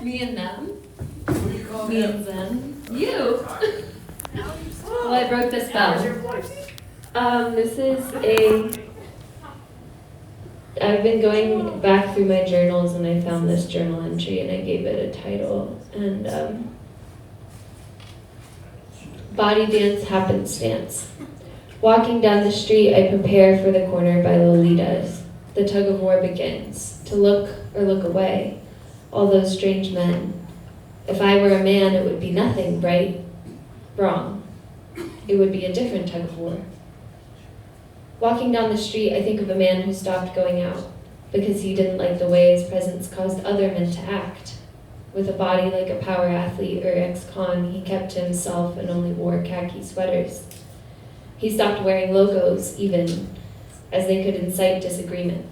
Me and them. What do you call Me him? and them. You. Well, I broke the spell. This is I've been going back through my journals and I found this journal entry and I gave it a title. And Body Dance Happenstance. Walking down the street, I prepare for the corner by Lolita's. The tug of war begins. To look or look away. All those strange men. If I were a man, it would be nothing, right? Wrong. It would be a different tug of war. Walking down the street, I think of a man who stopped going out because he didn't like the way his presence caused other men to act. With a body like a power athlete or ex-con, he kept to himself and only wore khaki sweaters. He stopped wearing logos, even, as they could incite disagreement.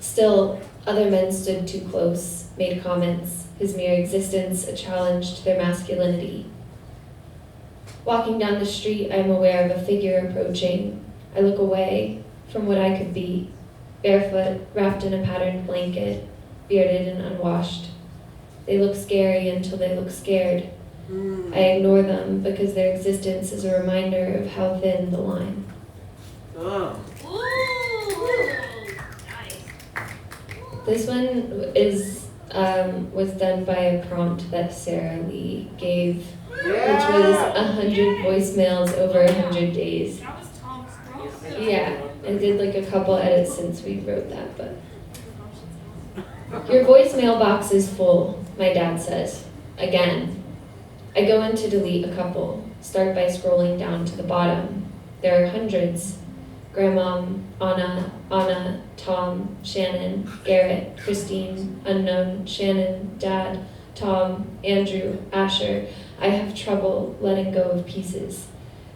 Still, other men stood too close, made comments, his mere existence a challenge to their masculinity. Walking down the street, I am aware of a figure approaching. I look away from what I could be, barefoot, wrapped in a patterned blanket, bearded and unwashed. They look scary until they look scared. I ignore them because their existence is a reminder of how thin the line. Oh. This one was done by a prompt that Sarah Lee gave, which was 100 voicemails over 100 days. That was Tom's prompt. Yeah, I did like a couple edits since we wrote that, but. Your voicemail box is full, my dad says. Again. I go in to delete a couple. Start by scrolling down to the bottom. There are hundreds. Grandma, Anna, Tom, Shannon, Garrett, Christine, Unknown, Shannon, Dad, Tom, Andrew, Asher. I have trouble letting go of pieces.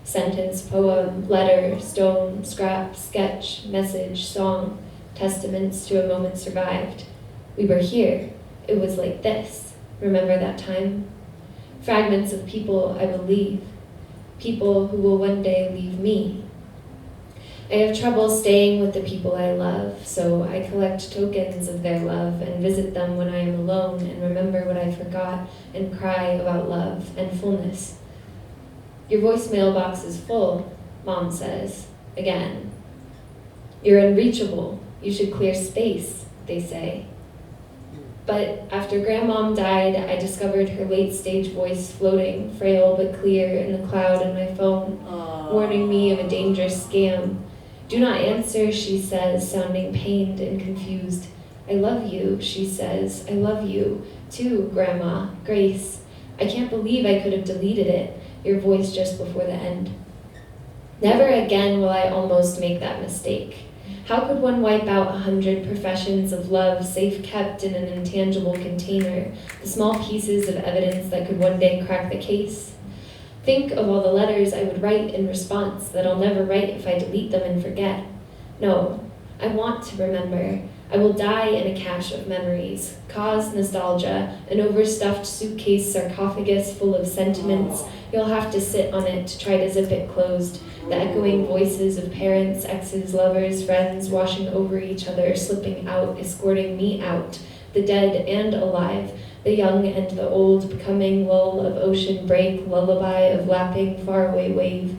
Sentence, poem, letter, stone, scrap, sketch, message, song, testaments to a moment survived. We were here. It was like this. Remember that time? Fragments of people I will leave. People who will one day leave me. I have trouble staying with the people I love, so I collect tokens of their love and visit them when I am alone and remember what I forgot and cry about love and fullness. Your voicemail box is full, Mom says, again. You're unreachable. You should clear space, they say. But after Grandmom died, I discovered her late-stage voice floating, frail but clear, in the cloud on my phone, warning me of a dangerous scam. Do not answer, she says, sounding pained and confused. I love you, she says. I love you, too, Grandma, Grace. I can't believe I could have deleted it, your voice just before the end. Never again will I almost make that mistake. How could one wipe out 100 professions of love safe kept in an intangible container, the small pieces of evidence that could one day crack the case? Think of all the letters I would write in response that I'll never write if I delete them and forget. No, I want to remember. I will die in a cache of memories, cause nostalgia, an overstuffed suitcase sarcophagus full of sentiments. You'll have to sit on it to try to zip it closed. The echoing voices of parents, exes, lovers, friends, washing over each other, slipping out, escorting me out. The dead and alive, the young and the old, becoming lull of ocean break, lullaby of lapping faraway wave.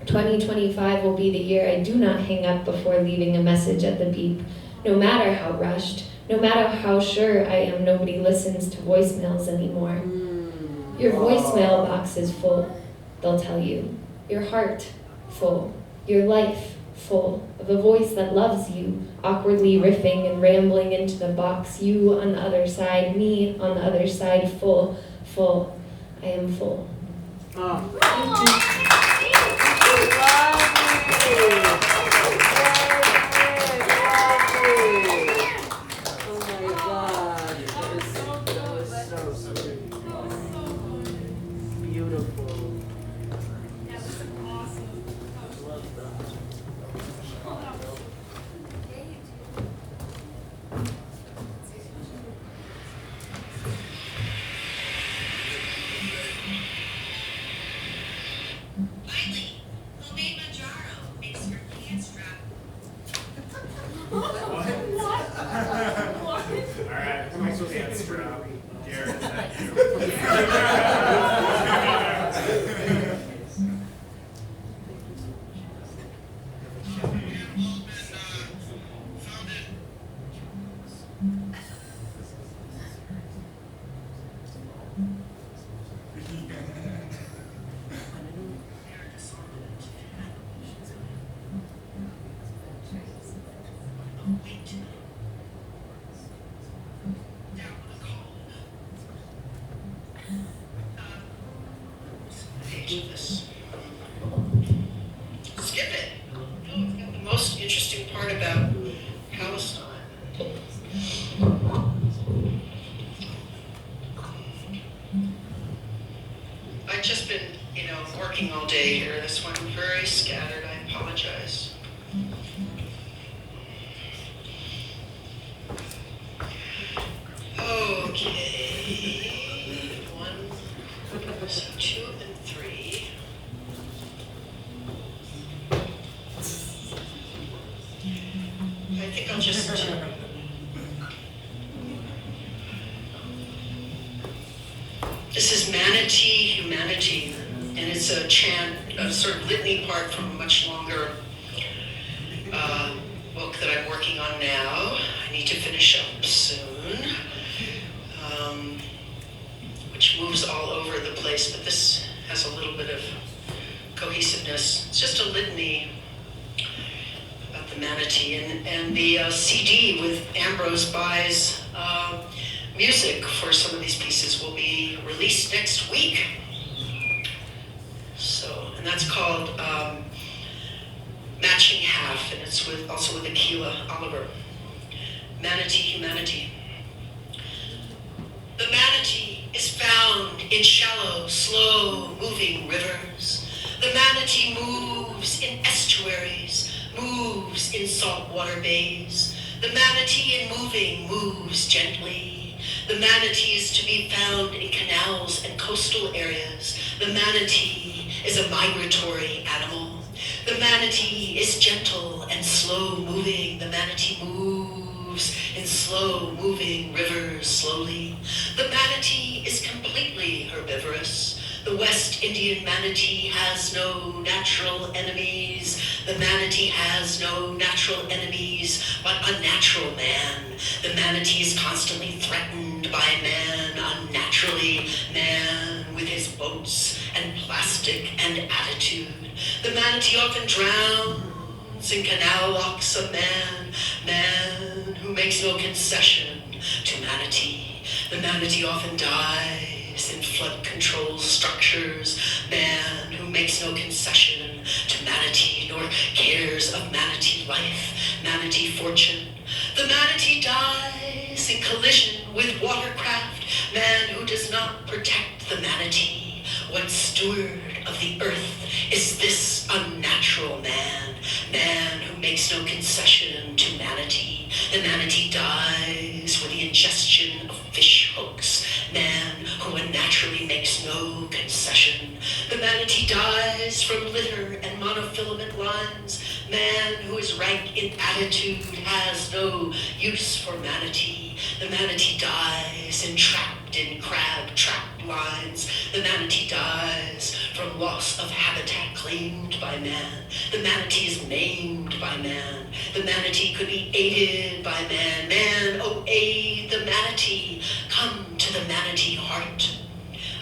2025 will be the year I do not hang up before leaving a message at the beep. No matter how rushed, no matter how sure I am nobody listens to voicemails anymore. Your voicemail box is full, they'll tell you. Your heart full, your life full, of a voice that loves you, awkwardly riffing and rambling into the box, you on the other side, me on the other side, full, full. I am full. Finally, homemade manjaro makes for Skip it. The most interesting part about Palestine. I've just been, working all day here. This one very scattered. I apologize. Okay. So 2 and 3. I think I'll just. This is Manatee Humanity, and it's a chant, a sort of litany part from a much longer book that I'm working on now. I need to finish up soon, which moves all over the place, but this has a little bit of cohesiveness. It's just a litany about the manatee, and the CD with Ambrose Bye's music for some of these pieces will be released next week. So, and that's called Matching Half, and it's also with Akila Oliver. Manatee Humanity. The manatee is found in shallow, slow-moving rivers. The manatee moves in estuaries, moves in saltwater bays. The manatee in moving moves gently. The manatee is to be found in canals and coastal areas. The manatee is a migratory animal. The manatee is gentle and slow-moving. The manatee moves in slow-moving rivers slowly. The manatee is completely herbivorous. The West Indian manatee has no natural enemies. The manatee has no natural enemies, but unnatural man. The manatee is constantly threatened by man, unnaturally man, with his boats and plastic and attitude. The manatee often drowns in canal locks of man who makes no concession to manatee. The manatee often dies in flood control structures, man who makes no concession to manatee, nor cares of manatee life, manatee fortune. The manatee dies in collision with watercraft, man who does not protect the manatee. What steward of the earth is this unnatural man, man who makes no concession to manatee? The manatee dies with the ingestion of fish hooks, man who unnaturally makes no concession. The manatee dies from litter and monofilament lines, man who is rank in attitude has no use for manatee. The manatee dies entrapped in crab trap lines. The manatee dies from loss of habitat claimed by man. The manatee is maimed by man. The manatee could be aided by man. Man, oh aid the manatee. Come to the manatee heart.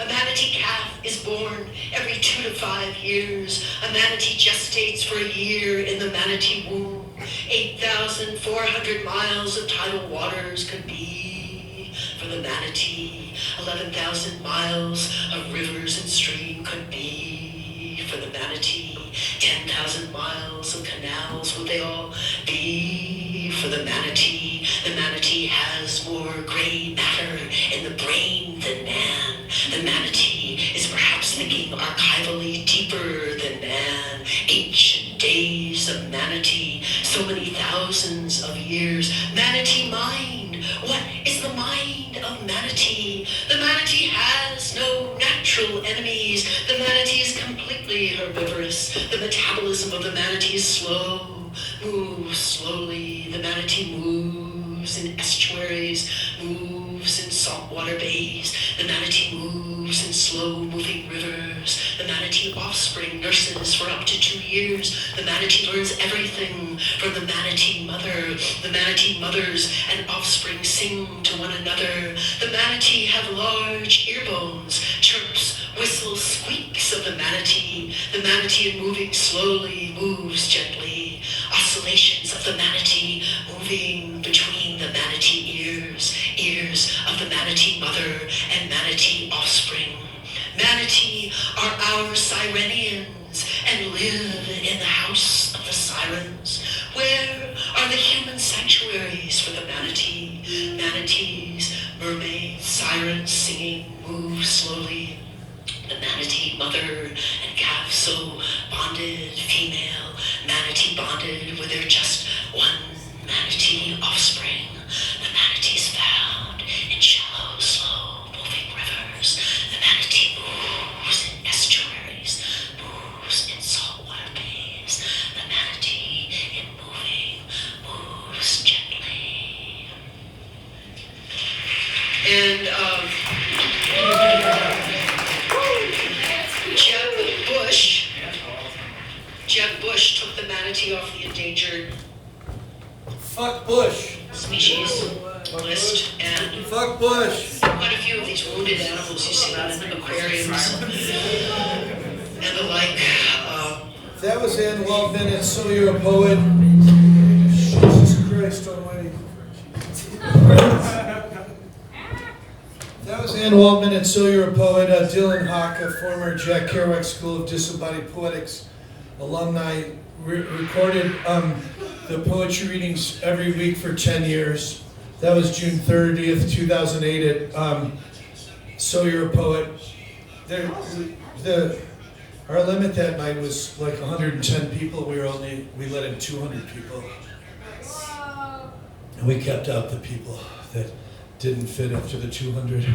A manatee calf is born every 2 to 5 years. A manatee gestates for a year in the manatee womb. 8,400 miles of tidal waters could be for the manatee. 11,000 miles of rivers and stream could be for the manatee. 10,000 miles of canals, would they all be for the manatee? The manatee has more gray matter in the brain than man. The manatee is perhaps thinking archivally deeper than man. Ancient days of manatee, so many thousands of years. Manatee mind, what is the mind of manatee? The manatee has no natural enemies. The manatee is completely herbivorous. The metabolism of the manatee is slow, moves slowly. The manatee moves in estuaries, moves in saltwater bays. The manatee moves in slow-moving rivers. The manatee offspring nurses for up to 2 years. The manatee learns everything from the manatee mother. The manatee mothers and offspring sing to one another. The manatee have large ear bones, chirps, whistles, squeaks of the manatee. The manatee, moving slowly, moves gently. Oscillations of the manatee moving between the manatee ears, ears of the manatee mother and manatee offspring. Manatee are our Sirenians and live in the house of the sirens. Where are the human sanctuaries for the manatee? Manatees, mermaids, sirens singing, move slowly. The manatee mother and calf so bonded, female manatee bonded with their just one manatee offspring. The manatees found in shallow, slow-moving rivers. The manatee moves in estuaries, moves in saltwater bays. The manatee, in moving, moves gently. And Jeb Bush took the manatee off the endangered Fuck Bush. species list, and Fuck Bush. quite a few of these wounded animals you see out in aquariums and the like. That was Ann Waldman and So You're a Poet. Jesus Christ almighty. That was Ann Waldman and So You're a Poet. Dylan Hawk, a former Jack Kerouac School of Disembodied Poetics alumni, recorded the poetry readings every week for 10 years. That was June 30th, 2008 at So You're a Poet. Our limit that night was like 110 people. We let in 200 people. And we kept out the people that didn't fit after the 200.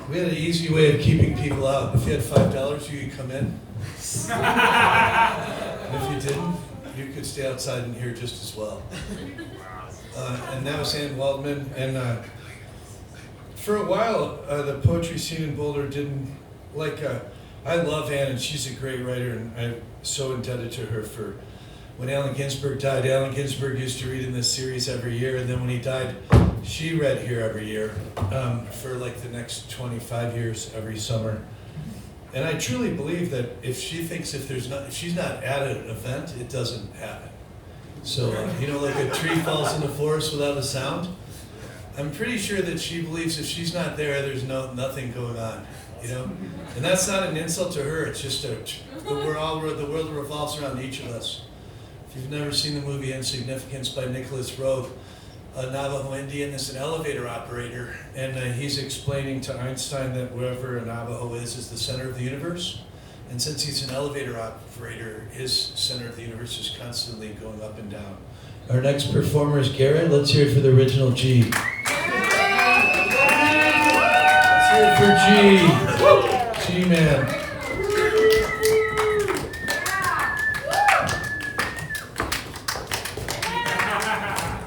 We had an easy way of keeping people out. If you had $5, you could come in. And if you didn't, you could stay outside and hear just as well. And that was Ann Waldman. And for a while, the poetry scene in Boulder didn't like. I love Ann, and she's a great writer, and I'm so indebted to her for. When Allen Ginsberg died, Allen Ginsberg used to read in this series every year, and then when he died, she read here every year for like the next 25 years every summer. And I truly believe that if she thinks if she's not at an event, it doesn't happen. So like a tree falls in the forest without a sound. I'm pretty sure that she believes if she's not there, there's nothing going on. And that's not an insult to her. It's just the world revolves around each of us. If you've never seen the movie Insignificance by Nicholas Roeg, a Navajo Indian is an elevator operator, and he's explaining to Einstein that wherever a Navajo is the center of the universe. And since he's an elevator operator, his center of the universe is constantly going up and down. Our next performer is Garrett. Let's hear it for the original G. Let's hear it for G. G-Man.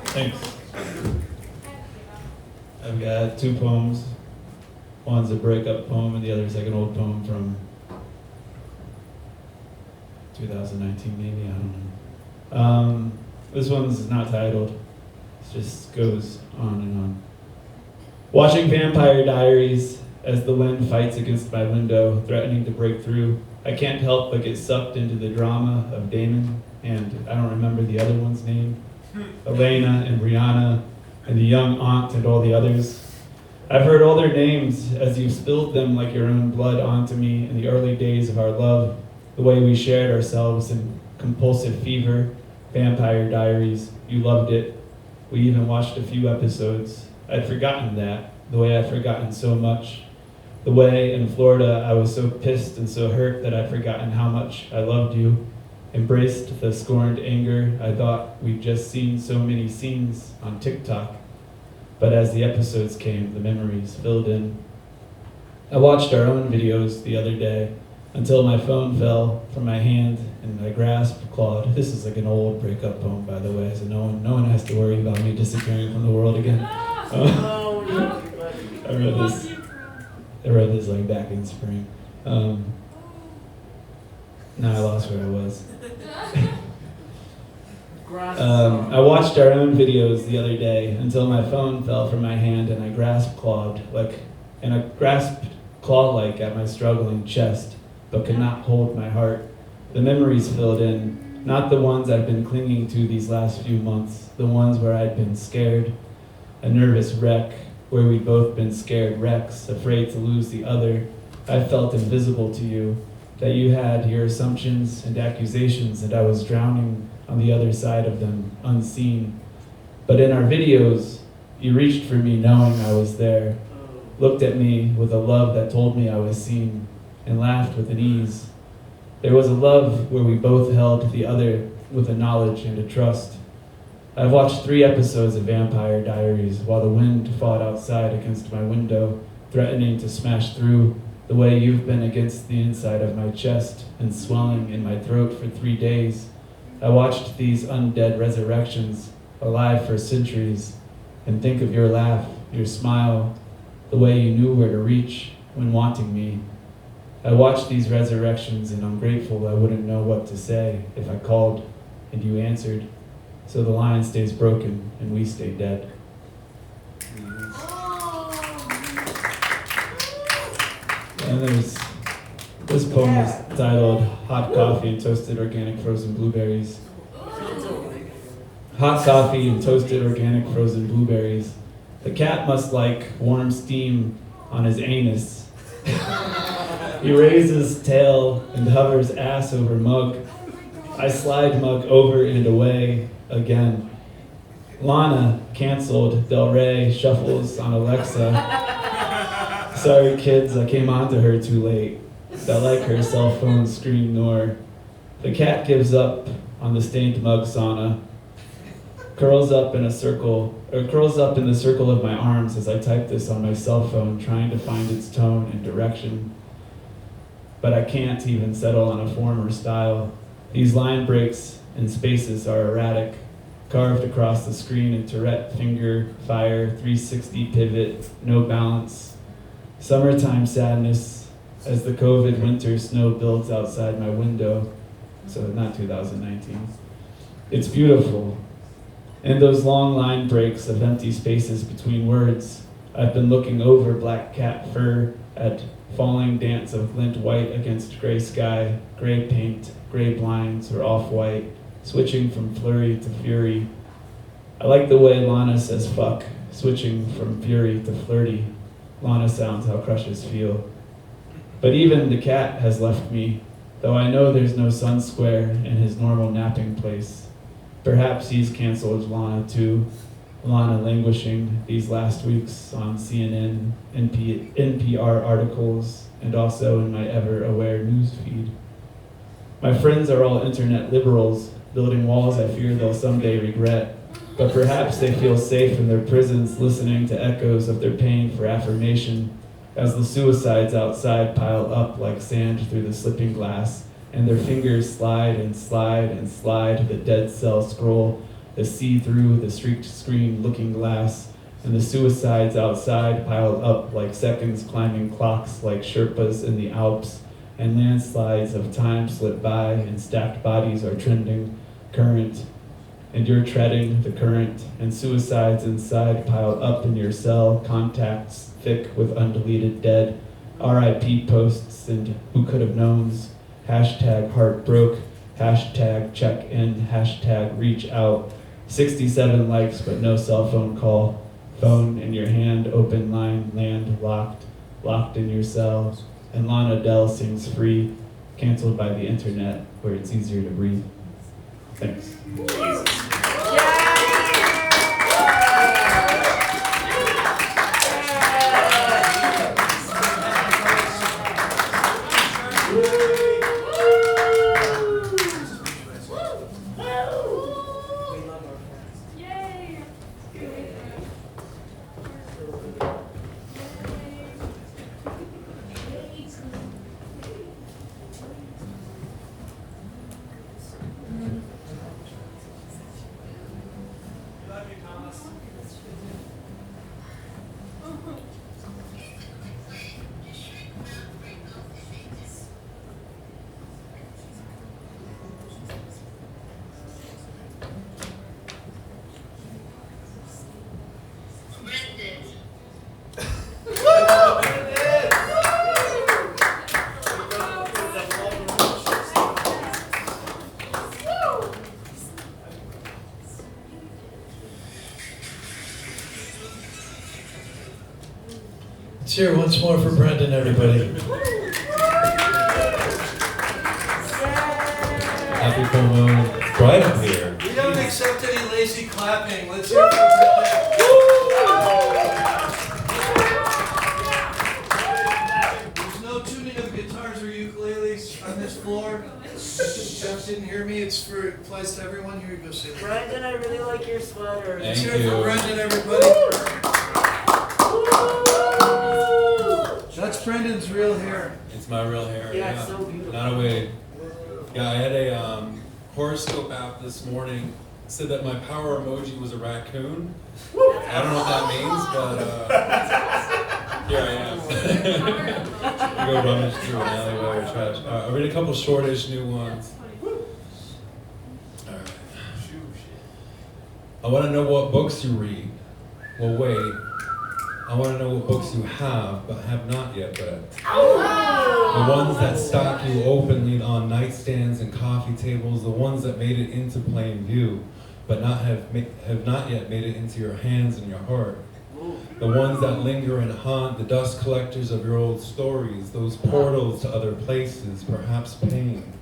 Thanks. I've got two poems. One's a breakup poem, and the other's like an old poem from 2019, maybe, I don't know. This one's not titled. It just goes on and on. Watching Vampire Diaries as the wind fights against my window, threatening to break through. I can't help but get sucked into the drama of Damon, and I don't remember the other one's name. Elena and Brianna and the young aunt and all the others. I've heard all their names as you've spilled them like your own blood onto me in the early days of our love, the way we shared ourselves in compulsive fever, Vampire Diaries. You loved it. We even watched a few episodes. I'd forgotten that, the way I'd forgotten so much. The way in Florida I was so pissed and so hurt that I'd forgotten how much I loved you. Embraced the scorned anger. I thought we'd just seen so many scenes on TikTok. But as the episodes came, the memories filled in. I watched our own videos the other day until my phone fell from my hand and my grasp clawed. This is like an old breakup poem, by the way, so no one has to worry about me disappearing from the world again. I read this. I wrote this like back in spring. Now I lost where I was. I watched our own videos the other day until my phone fell from my hand and I grasped claw-like at my struggling chest, but could not hold my heart. The memories filled in, not the ones I've been clinging to these last few months, the ones where I'd been scared, a nervous wreck, where we'd both been scared wrecks, afraid to lose the other. I felt invisible to you, that you had your assumptions and accusations, and I was drowning on the other side of them, unseen. But in our videos, you reached for me knowing I was there, looked at me with a love that told me I was seen, and laughed with an ease. There was a love where we both held the other with a knowledge and a trust. I've watched 3 episodes of Vampire Diaries while the wind fought outside against my window, threatening to smash through, the way you've been against the inside of my chest and swelling in my throat for 3 days. I watched these undead resurrections, alive for centuries, and think of your laugh, your smile, the way you knew where to reach when wanting me. I watched these resurrections and I'm grateful I wouldn't know what to say if I called and you answered. So the line stays broken and we stay dead. And this poem is titled Hot Coffee and Toasted Organic Frozen Blueberries. Hot coffee and toasted organic frozen blueberries. The cat must like warm steam on his anus. He raises tail and hovers ass over mug. I slide mug over and away again. Lana canceled. Del Rey shuffles on Alexa. Sorry kids, I came on to her too late. That like her cell phone screen nor. The cat gives up on the stained mug sauna. Curls up in the circle of my arms as I type this on my cell phone, trying to find its tone and direction. But I can't even settle on a form or style. These line breaks and spaces are erratic, carved across the screen in Tourette finger, fire, 360 pivot, no balance. Summertime sadness as the COVID winter snow builds outside my window. So not 2019. It's beautiful. And those long line breaks of empty spaces between words. I've been looking over black cat fur at falling dance of glint white against gray sky, gray paint, gray blinds, or off-white, switching from flurry to fury. I like the way Lana says fuck, switching from fury to flirty. Lana sounds how crushes feel. But even the cat has left me, though I know there's no sun square in his normal napping place. Perhaps he's canceled Lana too. Lana languishing these last weeks on CNN, NPR articles, and also in my ever-aware news feed. My friends are all internet liberals, building walls I fear they'll someday regret, but perhaps they feel safe in their prisons listening to echoes of their pain for affirmation as the suicides outside pile up like sand through the slipping glass, and their fingers slide and slide and slide the dead cell scroll, the see-through, the streaked screen looking glass, and the suicides outside piled up like seconds climbing clocks like Sherpas in the Alps, and landslides of time slip by and stacked bodies are trending current, and you're treading the current, and suicides inside piled up in your cell, contacts thick with undeleted dead, RIP posts and who could have knowns, hashtag heart broke, hashtag check in, hashtag reach out, 67 likes but no cell phone call, phone in your hand, open line, land locked in your cell, and Lana Del sings free, canceled by the internet where it's easier to breathe. Thanks. Let's hear it once more for Brendan, everybody. Happy full moon. Bright up here. We don't accept any lazy clapping. Let's hear it for Brendan. There's no tuning of guitars or ukuleles on this floor. Jeff didn't hear me. It applies to everyone. Here you go, Silly. Brendan, I really like your sweater. Let's Thank hear it for you. Brendan, everybody. That's Brendan's real hair. It's my real hair. Yeah, it's so beautiful. Not a wig. Yeah, I had a horoscope app this morning. It said that my power emoji was a raccoon. I don't know what that means, but here I am. I go rummage through an alleyway or trash. I'll read a couple shortish new ones. All right. I want to know what books you read. Well, wait. I want to know what books you have, but have not yet read. The ones that stock you openly on nightstands and coffee tables, the ones that made it into plain view, but have not yet made it into your hands and your heart. The ones that linger and haunt, the dust collectors of your old stories, those portals to other places, perhaps pain,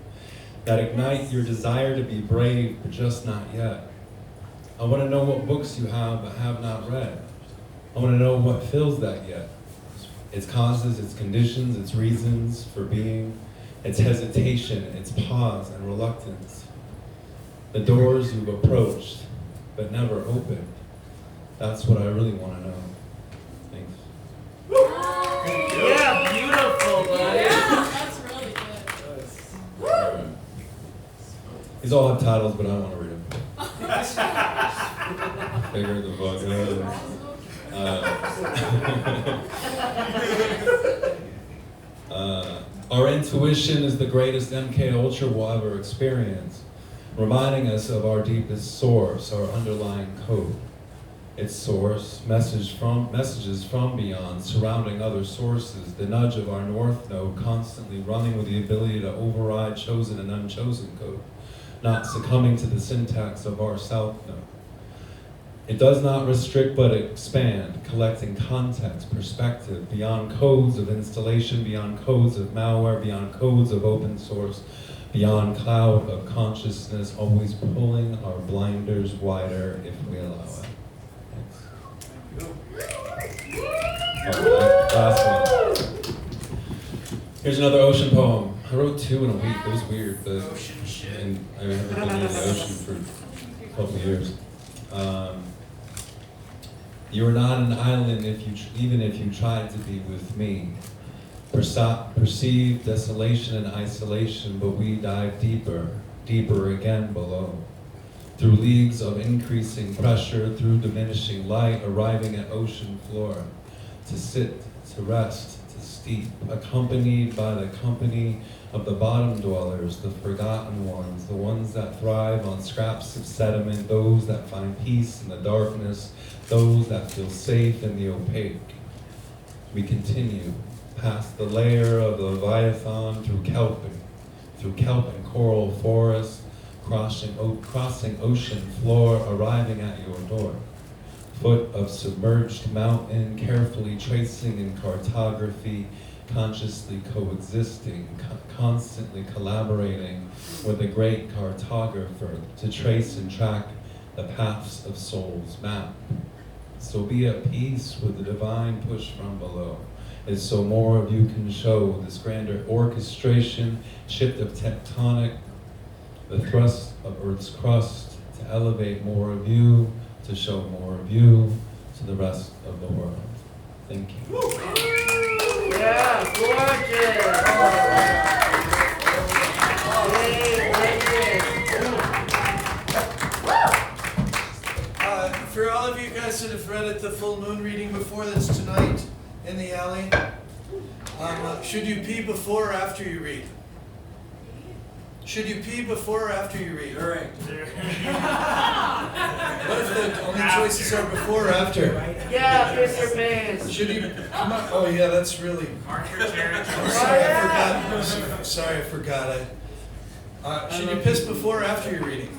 that ignite your desire to be brave, but just not yet. I want to know what books you have, but have not read. I want to know what fills that yet. Its causes, its conditions, its reasons for being, its hesitation, its pause and reluctance. The doors you've approached, but never opened. That's what I really want to know. Thanks. Yeah, beautiful, buddy. That's really good. These all have titles, but I don't want to read them. Figure the fuck out. Our intuition is the greatest MK Ultra will ever experience, reminding us of our deepest source, our underlying code. Its source, messages from beyond, surrounding other sources, the nudge of our north node constantly running with the ability to override chosen and unchosen code, not succumbing to the syntax of our south node. It does not restrict but expand, collecting context, perspective, beyond codes of installation, beyond codes of malware, beyond codes of open source, beyond cloud of consciousness, always pulling our blinders wider if we allow it. Thanks. All right, last one. Here's another ocean poem. I wrote 2 in a week. It was weird, but and I haven't been near the ocean for a couple of years. You are not an island even if you tried to be with me. Perceive desolation and isolation, but we dive deeper, deeper again below. Through leagues of increasing pressure, through diminishing light, arriving at ocean floor. To sit, to rest, to steep, accompanied by the company of the bottom dwellers, the forgotten ones, the ones that thrive on scraps of sediment, those that find peace in the darkness, those that feel safe in the opaque. We continue past the layer of the Leviathan through kelp and coral forest, crossing ocean floor, arriving at your door. Foot of submerged mountain, carefully tracing in cartography, consciously coexisting, constantly collaborating with the great cartographer to trace and track the paths of soul's map. So be at peace with the divine push from below, as so more of you can show this grander orchestration, shift of tectonic, the thrust of Earth's crust, to elevate more of you, to show more of you to the rest of the world. Thank you. Yeah, gorgeous. For all of you guys that have read it, the full moon reading before, that's tonight in the alley. Should you pee before or after you read? Should you pee before or after you read? All right. What if the only choices are before or after? Yeah, piss your pants. Should you? Come on. Oh yeah, that's really. Mark your territory. Sorry, I forgot. Should you piss before or after you're reading?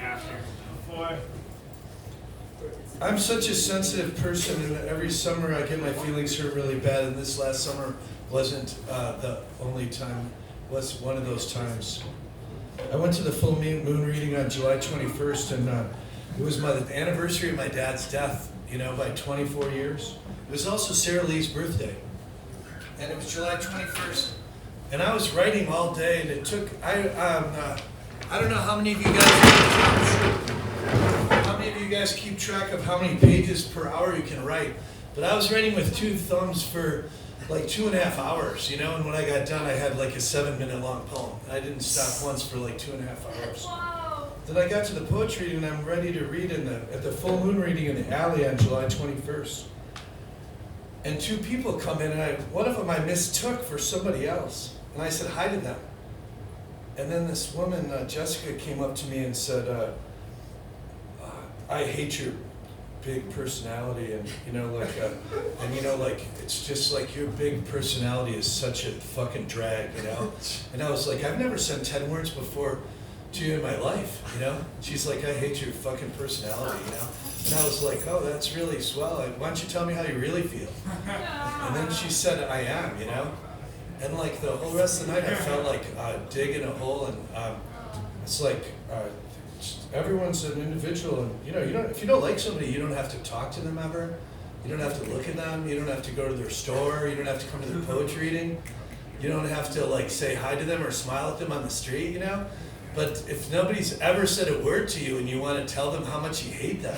After. Before. I'm such a sensitive person, and every summer I get my feelings hurt really bad, and this last summer wasn't the only time, was one of those times. I went to the full moon reading on July 21st, and it was the anniversary of my dad's death, by 24 years. It was also Sarah Lee's birthday, and it was July 21st. And I was writing all day, and it took, I don't know how many of you guys keep track of how many pages per hour you can write, but I was writing with two thumbs for like 2.5 hours, and when I got done, I had like a 7-minute long poem. I didn't stop once for like 2.5 hours. Wow. Then I got to the poetry reading, and I'm ready to read at the full moon reading in the alley on July 21st. And two people come in, and one of them I mistook for somebody else. And I said hi to them. And then this woman, Jessica, came up to me and said, I hate your big personality, and it's just like your big personality is such a fucking drag, And I was like, I've never said 10 words before to you in my life, She's like, I hate your fucking personality, And I was like, oh, that's really swell. Why don't you tell me how you really feel? And then she said, I am, And like the whole rest of the night, I felt like digging a hole, and it's like everyone's an individual, and if you don't like somebody, you don't have to talk to them ever. You don't have to look at them. You don't have to go to their store. You don't have to come to their poetry reading. You don't have to like say hi to them or smile at them on the street, But if nobody's ever said a word to you and you want to tell them how much you hate them,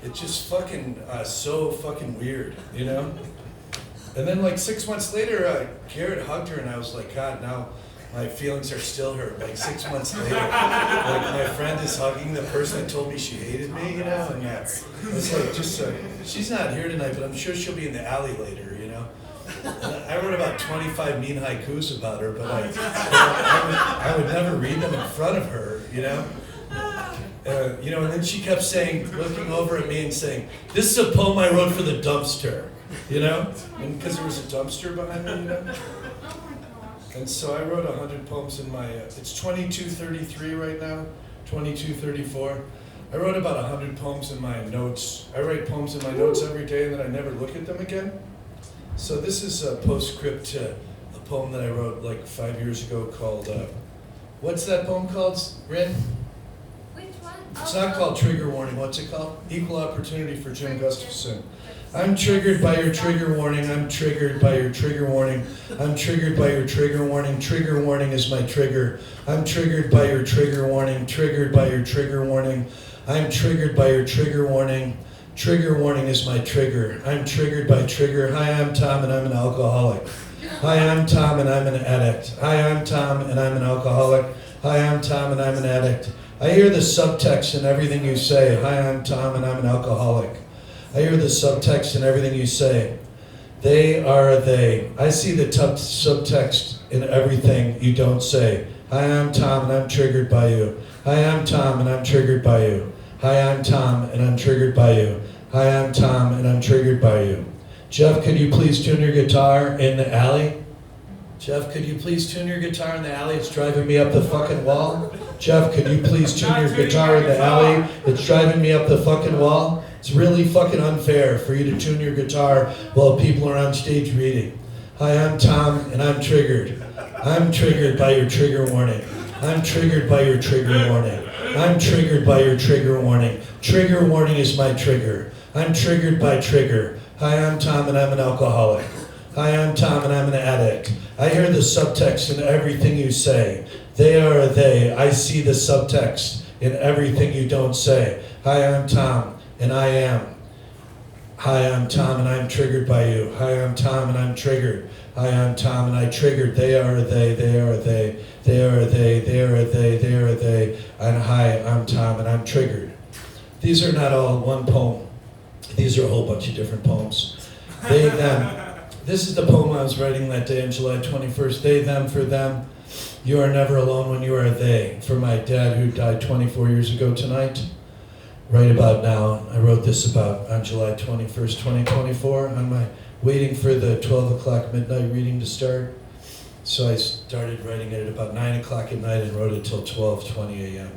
it's just fucking so fucking weird, And then like 6 months later, Garrett hugged her, and I was like, God, now my feelings are still hurt. Like 6 months later, like my friend is hugging the person that told me she hated me, And it's like, she's not here tonight, but I'm sure she'll be in the alley later, And I wrote about 25 mean haikus about her, but I would never read them in front of her, And then she kept saying, looking over at me and saying, "This is a poem I wrote for the dumpster." And because there was a dumpster behind me, And so I wrote 100 poems in my, it's 2233 right now, 2234. I wrote about 100 poems in my notes. I write poems in my notes every day, and then I never look at them again. So this is a postscript to a poem that I wrote like 5 years ago called, what's that poem called, Rin? Which one? It's not called Trigger Warning. What's it called? Equal Opportunity for Jim Gustafson. I'm triggered by your trigger warning. I'm triggered by your trigger warning. I'm triggered by your trigger warning. Trigger warning is my trigger. I'm triggered by your trigger warning. Triggered by your trigger warning. I'm triggered by your trigger warning. Trigger warning is my trigger. I'm triggered by trigger. Hi, I'm Tom, and I'm an alcoholic. Hi, I'm Tom, and I'm an addict. Hi, I'm Tom, and I'm an alcoholic. Hi, I'm Tom, and I'm an addict. I hear the subtext in everything you say. Hi, I'm Tom, and I'm an alcoholic. I hear the subtext in everything you say. They are they. I see the subtext in everything you don't say. Hi, I'm Tom, and I'm triggered by you. Hi, I'm Tom, and I'm triggered by you. Hi, I'm Tom, and I'm triggered by you. Hi, I'm Tom, and I'm triggered by you. Jeff, could you please tune your guitar in the alley? Jeff, could you please tune your guitar in the alley? It's driving me up the fucking wall. Jeff, could you please tune your guitar in the alley? It's driving me up the fucking wall. It's really fucking unfair for you to tune your guitar while people are on stage reading. Hi, I'm Tom, and I'm triggered. I'm triggered by your trigger warning. I'm triggered by your trigger warning. I'm triggered by your trigger warning. Trigger warning is my trigger. I'm triggered by trigger. Hi, I'm Tom, and I'm an alcoholic. Hi, I'm Tom, and I'm an addict. I hear the subtext in everything you say. They are they. I see the subtext in everything you don't say. Hi, I'm Tom, and I am. Hi, I'm Tom, and I'm triggered by you. Hi, I'm Tom, and I'm triggered. Hi, I'm Tom, and I triggered. They are they. They are they. They are they. They are they. They are they. And hi, I'm Tom, and I'm triggered. These are not all one poem. These are a whole bunch of different poems. They, them. This is the poem I was writing that day on July 21st. They, them, for them. You are never alone when you are they. For my dad who died 24 years ago tonight. Right about now. I wrote this about on July 21st, 2024. On my waiting for the 12 o'clock midnight reading to start. So I started writing it at about 9 o'clock at night and wrote it till 12:20 a.m.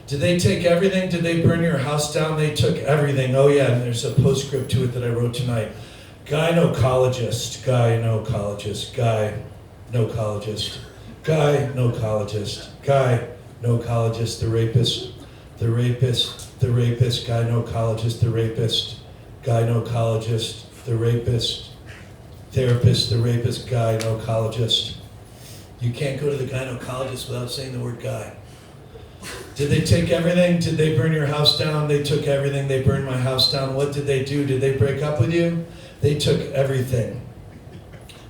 Did they take everything? Did they burn your house down? They took everything. Oh yeah, and there's a postscript to it that I wrote tonight. Gynecologist, gynecologist, gynecologist, gynecologist, gynecologist, the rapist, the rapist, the rapist, gynecologist, the rapist, gynecologist, the rapist, therapist, the rapist, gynecologist. You can't go to the gynecologist without saying the word guy. Did they take everything? Did they burn your house down? They took everything. They burned my house down. What did they do? Did they break up with you? They took everything.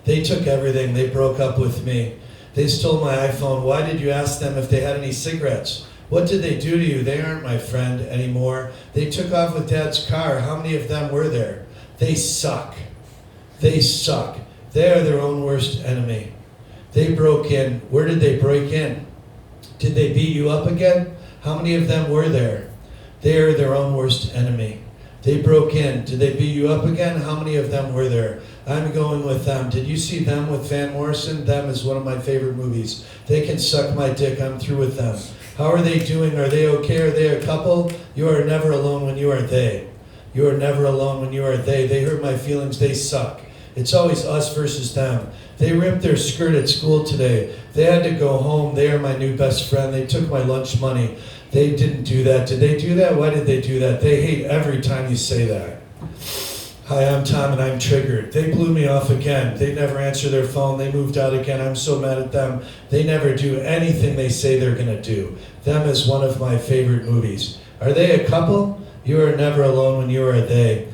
They took everything. They broke up with me. They stole my iPhone. Why did you ask them if they had any cigarettes? What did they do to you? They aren't my friend anymore. They took off with Dad's car. How many of them were there? They suck. They suck. They are their own worst enemy. They broke in. Where did they break in? Did they beat you up again? How many of them were there? They are their own worst enemy. They broke in. Did they beat you up again? How many of them were there? I'm going with them. Did you see Them with Van Morrison? Them is one of my favorite movies. They can suck my dick. I'm through with them. How are they doing? Are they okay? Are they a couple? You are never alone when you are they. You are never alone when you are they. They hurt my feelings. They suck. It's always us versus them. They ripped their skirt at school today. They had to go home. They are my new best friend. They took my lunch money. They didn't do that. Did they do that? Why did they do that? They hate every time you say that. Hi, I'm Tom and I'm triggered. They blew me off again. They never answer their phone. They moved out again. I'm so mad at them. They never do anything they say they're going to do. Them is one of my favorite movies. Are they a couple? You are never alone when you are they.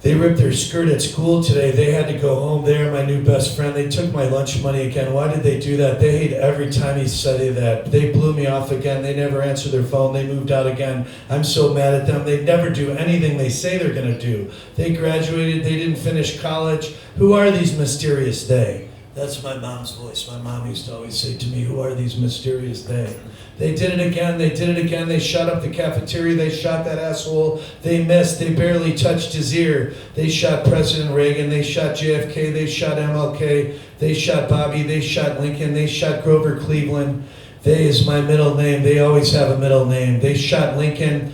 They ripped their skirt at school today. They had to go home. They are my new best friend. They took my lunch money again. Why did they do that? They hate every time you say that. They blew me off again. They never answer their phone. They moved out again. I'm so mad at them. They never do anything they say they're going to do. They graduated. They didn't finish college. Who are these mysterious they? That's my mom's voice. My mom used to always say to me, who are these mysterious they? They did it again. They did it again. They shot up the cafeteria. They shot that asshole. They missed. They barely touched his ear. They shot President Reagan. They shot JFK. They shot MLK. They shot Bobby. They shot Lincoln. They shot Grover Cleveland. They is my middle name. They always have a middle name. They shot Lincoln.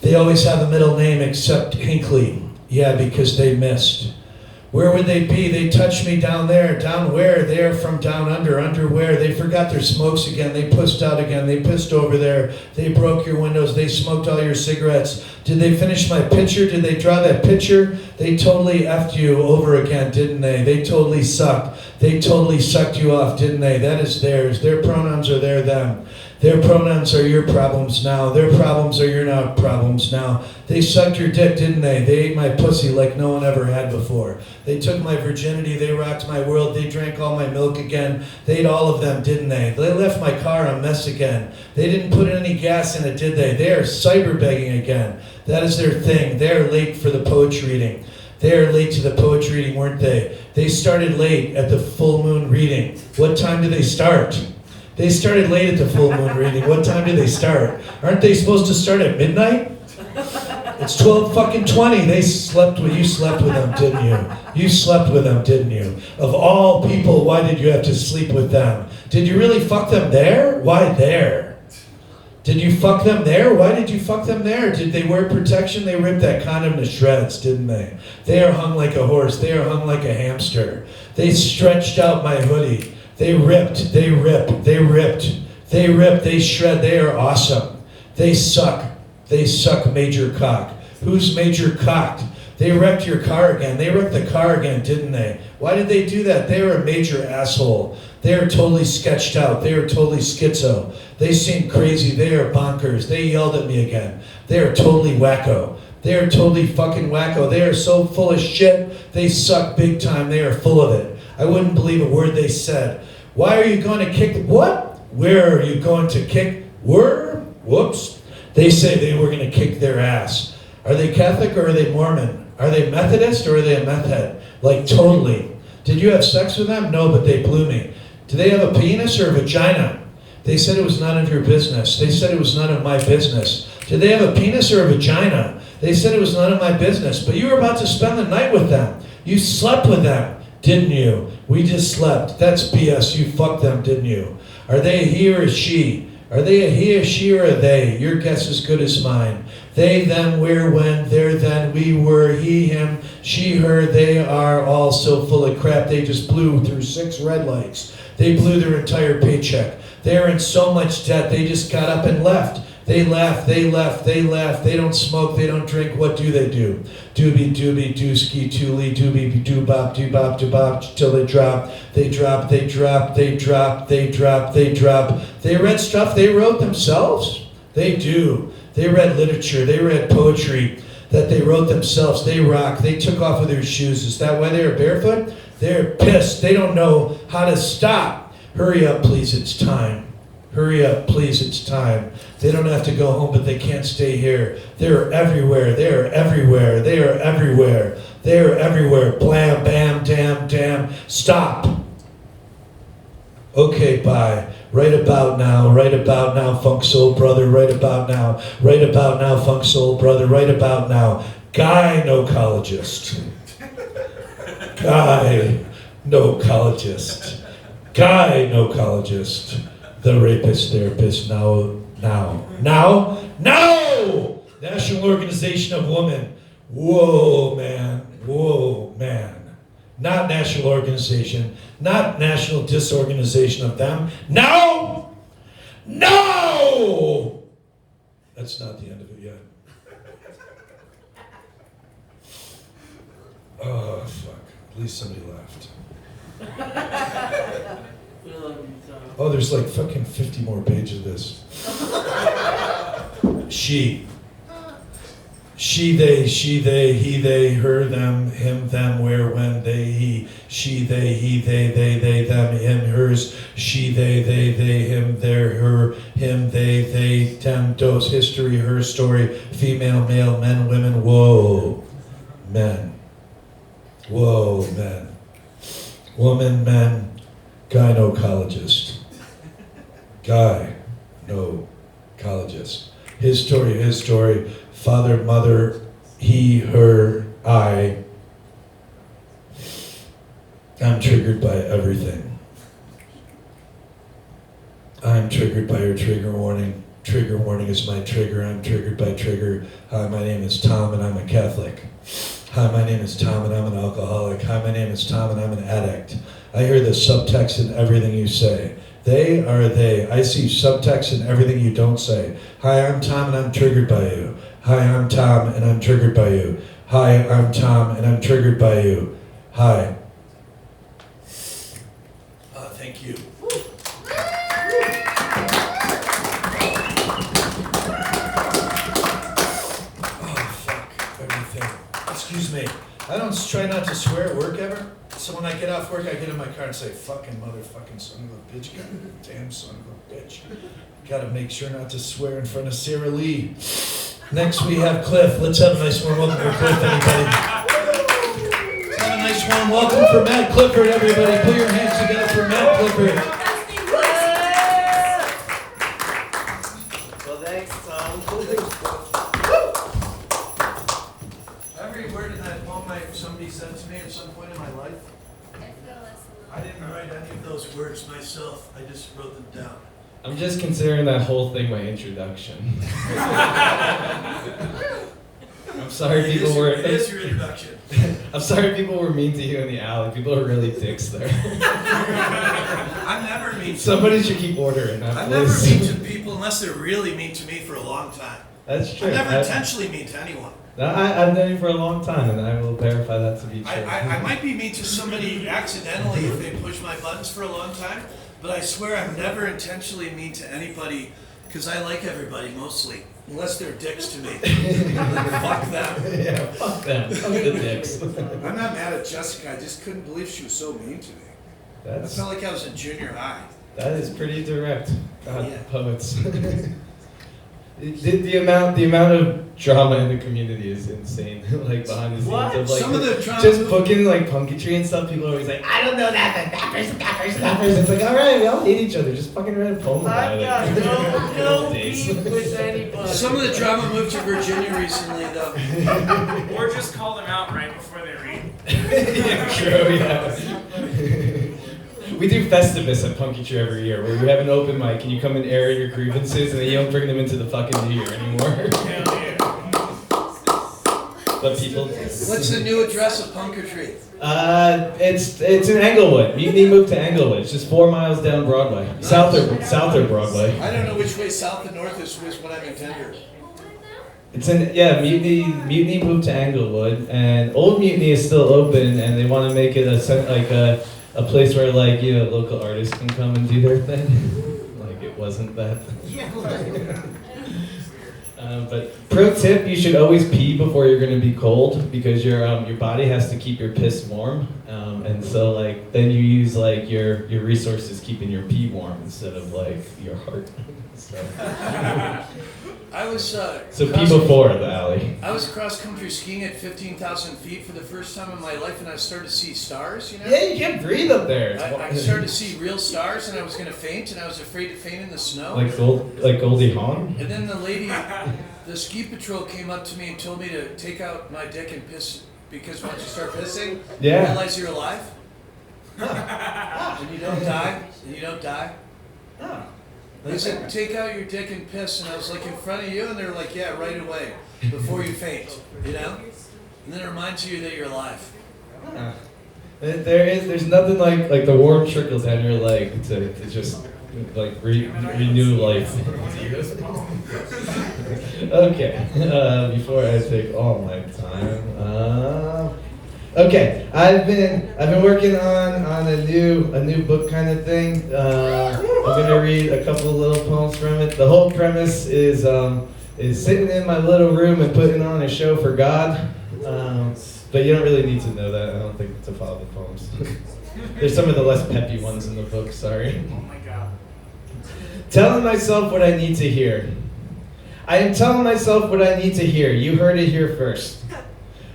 They always have a middle name except Hinckley. Yeah, because they missed. Where would they be? They touched me down there. Down where? They're from down under. Under where? They forgot their smokes again. They pushed out again. They pissed over there. They broke your windows. They smoked all your cigarettes. Did they finish my picture? Did they draw that picture? They totally effed you over again, didn't they? They totally sucked. They totally sucked you off, didn't they? That is theirs. Their pronouns are their, them. Their pronouns are your problems now. Their problems are your now problems now. They sucked your dick, didn't they? They ate my pussy like no one ever had before. They took my virginity. They rocked my world. They drank all my milk again. They ate all of them, didn't they? They left my car a mess again. They didn't put any gas in it, did they? They are cyber begging again. That is their thing. They are late for the poetry reading. They are late to the poetry reading, weren't they? They started late at the full moon reading. What time did they start? They started late at the full moon reading. What time did they start? Aren't they supposed to start at midnight? It's 12:20. They slept with you. Slept with them, didn't you? You slept with them, didn't you? Of all people, why did you have to sleep with them? Did you really fuck them there? Why there? Did you fuck them there? Why did you fuck them there? Did they wear protection? They ripped that condom to shreds, didn't they? They are hung like a horse. They are hung like a hamster. They stretched out my hoodie. They ripped, they ripped, they ripped, they ripped, they shred, they are awesome. They suck major cock. Who's major cocked? They wrecked your car again. They wrecked the car again, didn't they? Why did they do that? They are a major asshole. They are totally sketched out. They are totally schizo. They seem crazy. They are bonkers. They yelled at me again. They are totally wacko. They are totally fucking wacko. They are so full of shit. They suck big time. They are full of it. I wouldn't believe a word they said. Why are you going to kick? What? Where are you going to kick? Where? Whoops. They say they were going to kick their ass. Are they Catholic or are they Mormon? Are they Methodist or are they a meth head? Like totally. Did you have sex with them? No, but they blew me. Do they have a penis or a vagina? They said it was none of your business. They said it was none of my business. Did they have a penis or a vagina? They said it was none of my business. But you were about to spend the night with them. You slept with them, didn't you? We just slept. That's BS. You fucked them, didn't you? Are they he or she? Are they a he, a she, or a they? Your guess is good as mine. They, them, where, when, there, then, we, were, he, him, she, her, they are all so full of crap they just blew through 6 red lights. They blew their entire paycheck. They're in so much debt they just got up and left. They left, they left, they left. They don't smoke, they don't drink. What do? Doobie, doobie, dooski, toolie, doobie, doobop, doobop, doobop, till they drop. They drop, they drop, they drop, they drop, they drop. They read stuff they wrote themselves? They do. They read literature, they read poetry that they wrote themselves. They rock, they took off of their shoes. Is that why they're barefoot? They're pissed. They don't know how to stop. Hurry up, please, it's time. Hurry up, please, it's time. They don't have to go home, but they can't stay here. They're everywhere, they're everywhere, they are everywhere. They're everywhere. Blam, bam, damn, damn. Stop. Okay, bye. Right about now, funk soul brother, right about now, funk soul brother, right about now. Gynecologist. Gynecologist. Gynecologist. The rapist therapist, now. National Organization of Women. Whoa, man. Not national organization, not national disorganization of them. No! That's not the end of it yet. Oh, fuck. At least somebody laughed. We love you, Tom. Oh, there's like fucking 50 more pages of this. She, they, he, they, her, them, him, them, where, when, they, he, she, they, he, they, them, him, hers, she, they, him, their, her, him, they, them, those, history, her story, female, male, men, women, whoa, men, woman, men, gynecologist, gynecologist, his story, father, mother, he, her, I'm triggered by everything. I'm triggered by your trigger warning. Trigger warning is my trigger. I'm triggered by trigger. Hi, my name is Tom and I'm a Catholic. Hi, my name is Tom and I'm an alcoholic. Hi, my name is Tom and I'm an addict. I hear the subtext in everything you say. They are they. I see subtext in everything you don't say. Hi, I'm Tom and I'm triggered by you. Hi, I'm Tom and I'm triggered by you. Hi, I'm Tom and I'm triggered by you. Hi. Thank you. Oh, fuck. Everything. Excuse me. I don't try not to swear at work ever. So when I get off work, I get in my car and say, fucking motherfucking son of a bitch, damn son of a bitch. Gotta make sure not to swear in front of Sarah Lee. Next we have Cliff. Let's have a nice warm welcome for Cliff, anybody. Let's have a nice warm welcome for Matt Clifford, everybody. Put your hands together for Matt Clifford. Well, thanks, Tom. Every word in that poem somebody said to me at some point in my life, I didn't write any of those words myself. I just wrote them down. I'm just considering that whole thing my introduction. I'm sorry people were. It is your introduction. I'm sorry people were mean to you in the alley. People are really dicks there. I'm never mean to Somebody should keep order in that I'm place. never mean to people unless they're really mean to me for a long time. That's true. I'm never intentionally mean to anyone. I've known you for a long time, and I will verify that to be true. I might be mean to somebody accidentally if they push my buttons for a long time, but I swear I'm never intentionally mean to anybody because I like everybody mostly, unless they're dicks to me. Fuck them. Yeah, fuck them. Fuck the dicks. I'm not mad at Jessica. I just couldn't believe she was so mean to me. I felt like I was in junior high. That is pretty direct. God, Yeah. poets. The amount of drama in the community is insane. Like behind the scenes What? of like Some of the drama just booking like punketry and stuff. People are always like, I don't know that person. It's like, all right, we all hate each other. Just fucking write a poem about I've it. got no Days. beef with anybody. Some of the drama moved to Virginia recently, though. Or just call them out right before they read. Yeah, true. Yeah. We do Festivus at Punky Tree every year, where we have an open mic and you come and air your grievances, and then you don't bring them into the fucking New Year anymore. But people. What's the new address of Punker Tree? It's in Englewood. Mutiny moved to Englewood. It's just 4 miles down Broadway. South of Broadway. I don't know which way south and north is when I'm in Denver. It's Mutiny moved to Englewood, and Old Mutiny is still open, and they want to make it a place where local artists can come and do their thing. Like it wasn't that. But pro tip: you should always pee before you're going to be cold, because your body has to keep your piss warm, and so then you use your resources keeping your pee warm instead of your heart. So. I was So pee before the alley. I was cross country skiing at 15,000 feet for the first time in my life, and I started to see stars. You know. Yeah, you can't breathe up there. I started to see real stars, and I was going to faint, and I was afraid to faint in the snow. Like Goldie Hawn? And then the lady, the ski patrol came up to me and told me to take out my dick and piss, because once you start pissing, you realize you're alive. And you don't die. Oh. They said, take out your dick and piss, and I was in front of you, and they were like, yeah, right away, before you faint, And then it reminds you that you're alive. There's nothing like the warm trickle down your leg to just renew life. Okay, before I take all my time. Okay, I've been working on a new book kind of thing. I'm gonna read a couple of little poems from it. The whole premise is sitting in my little room and putting on a show for God. But you don't really need to know that. I don't think to follow the poems. There's some of the less peppy ones in the book. Sorry. Oh my God. Telling myself what I need to hear. I am telling myself what I need to hear. You heard it here first.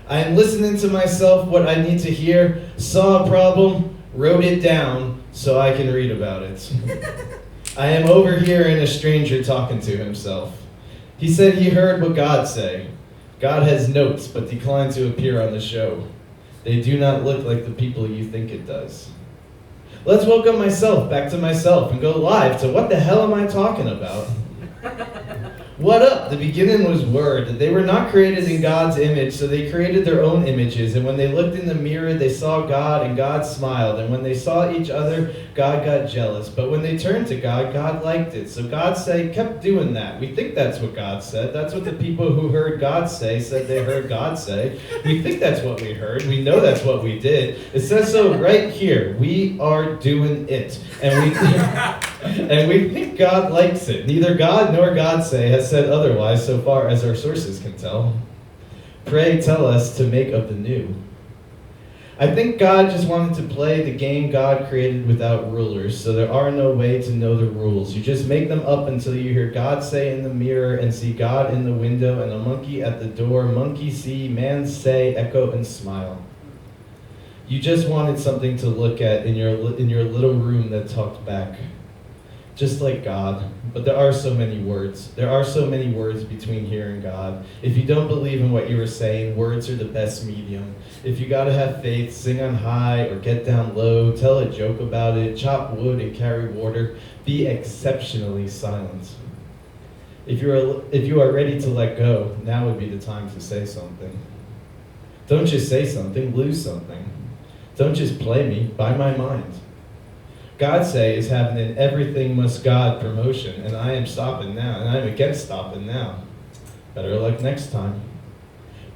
I am listening to myself what I need to hear, saw a problem, wrote it down so I can read about it. I am overhearing a stranger talking to himself. He said he heard what God say. God has notes but declined to appear on the show. They do not look like the people you think it does. Let's welcome myself back to myself and go live to what the hell am I talking about? What up? The beginning was Word. They were not created in God's image, so they created their own images. And when they looked in the mirror, they saw God, and God smiled. And when they saw each other, God got jealous. But when they turned to God, God liked it. So God kept doing that. We think that's what God said. That's what the people who heard God say said they heard God say. We think that's what we heard. We know that's what we did. It says so right here. We are doing it. And we think God likes it. Neither God nor God say has said otherwise so far as our sources can tell. Pray tell us to make of the new. I think God just wanted to play the game God created without rulers, so there are no way to know the rules. You just make them up until you hear God say in the mirror and see God in the window and a monkey at the door. Monkey see, man say, echo and smile. You just wanted something to look at in your little room that talked back. Just like God, but there are so many words. There are so many words between here and God. If you don't believe in what you were saying, words are the best medium. If you gotta have faith, sing on high or get down low, tell a joke about it, chop wood and carry water, be exceptionally silent. If you are ready to let go, now would be the time to say something. Don't just say something, lose something. Don't just play me, buy my mind. God say is having an everything must God promotion, and I am stopping now, and I am against stopping now. Better luck next time.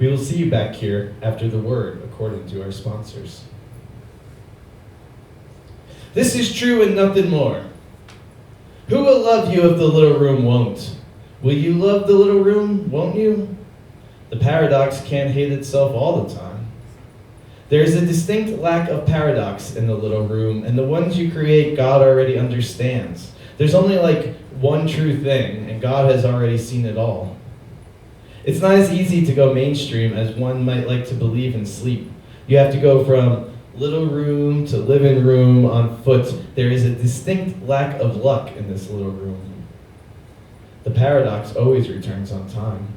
We will see you back here after the word, according to our sponsors. This is true and nothing more. Who will love you if the little room won't? Will you love the little room, won't you? The paradox can't hate itself all the time. There is a distinct lack of paradox in the little room, and the ones you create, God already understands. There's only one true thing, and God has already seen it all. It's not as easy to go mainstream as one might like to believe in sleep. You have to go from little room to living room on foot. There is a distinct lack of luck in this little room. The paradox always returns on time.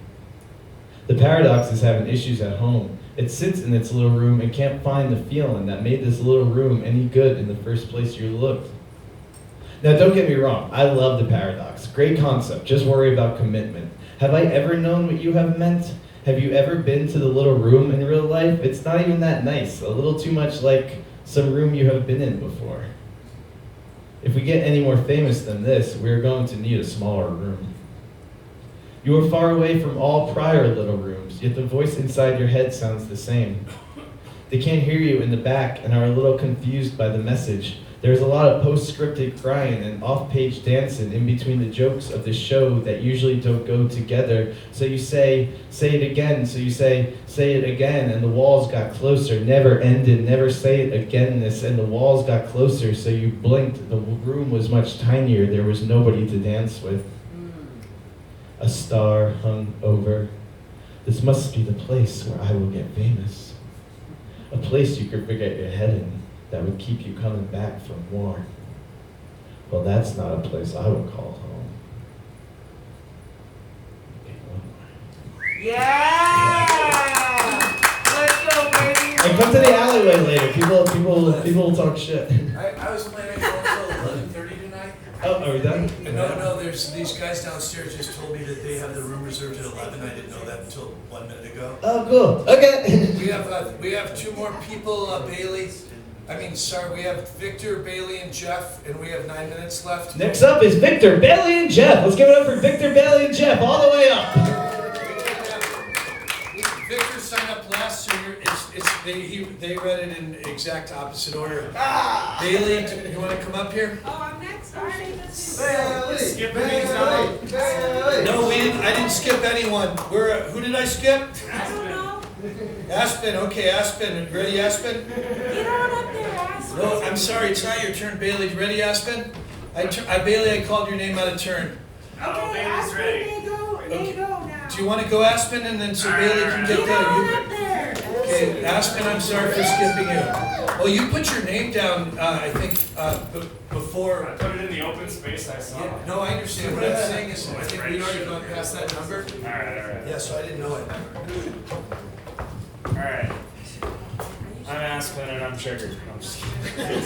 The paradox is having issues at home. It sits in its little room and can't find the feeling that made this little room any good in the first place you looked. Now don't get me wrong, I love the paradox. Great concept, just worry about commitment. Have I ever known what you have meant? Have you ever been to the little room in real life? It's not even that nice, a little too much like some room you have been in before. If we get any more famous than this, we're going to need a smaller room. You are far away from all prior little rooms, yet the voice inside your head sounds the same. They can't hear you in the back and are a little confused by the message. There's a lot of post-scripted crying and off-page dancing in between the jokes of the show that usually don't go together. So you say it again. So you say it again, and the walls got closer, never ended, never say it again-ness, and the walls got closer, so you blinked. The room was much tinier. There was nobody to dance with. A star hung over. This must be the place where I will get famous. A place you could forget your head in. That would keep you coming back for more. Well, that's not a place I would call home. Okay, one more. Yeah! Let's go, baby! And come to the alleyway later. People will talk shit. I was planning on until 11:30 tonight. Oh, are we done? No, there's these guys downstairs just told me that they have the room reserved at 11. I didn't know that until 1 minute ago. Oh, cool. Okay. We have two more people, Bailey. We have Victor, Bailey, and Jeff, and we have 9 minutes left. Next up is Victor, Bailey, and Jeff. Let's give it up for Victor, Bailey, and Jeff, all the way up. Victor signed up last, so they read it in exact opposite order. Bailey, you want to come up here? Oh, I'm next. All right, Bailey, Skip the Bailey, Bailey. No, I didn't skip anyone. Who did I skip? I don't know. Aspen, okay, Aspen. You ready, Aspen? Get on up there, Aspen. No, I'm sorry, it's not your turn, Bailey. You ready, Aspen? Bailey, I called your name out of turn. Okay, Aspen, they go now. Do you want to go, Aspen, and then so Bailey can get Get on up there. Okay, Aspen, I'm sorry for skipping you. Well, you put your name down, I think, before. I put it in the open space I saw. Yeah, no, I understand. What I'm saying is, I think we'd already gone past that number. Alright. Yeah, so I didn't know it. Alright. I'm Aspen and I'm Sugar. No, I'm just kidding.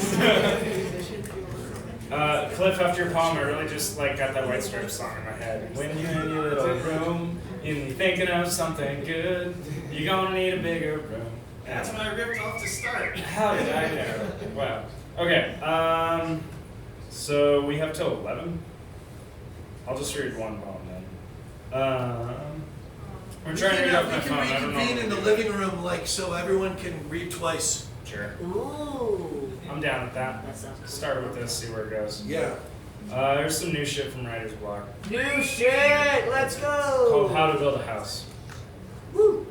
Cliff, after your poem, I really just got that White Stripes song in my head. When you're in your little room, and you're thinking of something good, you're gonna need a bigger room. That's what I ripped off to start. How did I know? Wow. Okay, so we have till 11. I'll just read one poem then. We're trying to read off my We phone, I can don't reconvene know. in the living room, so everyone can read twice. Sure. Ooh. I'm down with that. That sounds good. Start with this, see where it goes. Yeah. There's some new shit from Writer's Block New shit! Let's go! called How to Build a House. Woo.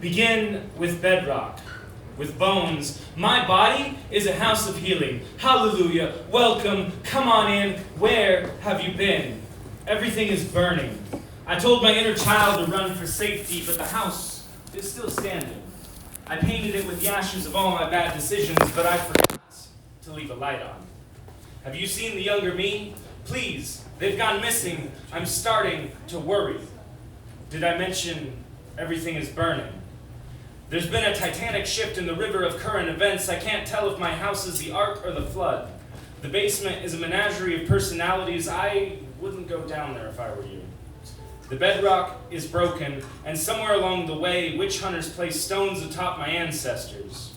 Begin with bedrock, with bones. My body is a house of healing. Hallelujah. Welcome. Come on in. Where have you been? Everything is burning. I told my inner child to run for safety, but the house is still standing. I painted it with the ashes of all my bad decisions, but I forgot to leave a light on. Have you seen the younger me? Please, they've gone missing. I'm starting to worry. Did I mention everything is burning? There's been a titanic shift in the river of current events. I can't tell if my house is the ark or the flood. The basement is a menagerie of personalities. I wouldn't go down there if I were you. The bedrock is broken, and somewhere along the way, witch hunters placed stones atop my ancestors.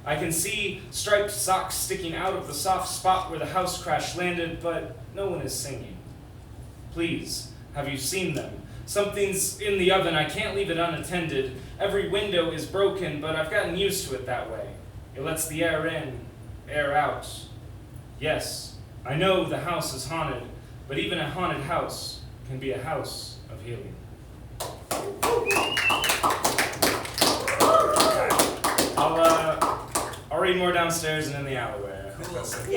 I can see striped socks sticking out of the soft spot where the house crash landed, but no one is singing. Please, have you seen them? Something's in the oven. I can't leave it unattended. Every window is broken, but I've gotten used to it that way. It lets the air in, air out. Yes, I know the house is haunted, but even a haunted house can be a house of healing. I'll read more downstairs and in the alleyway. I think that's it.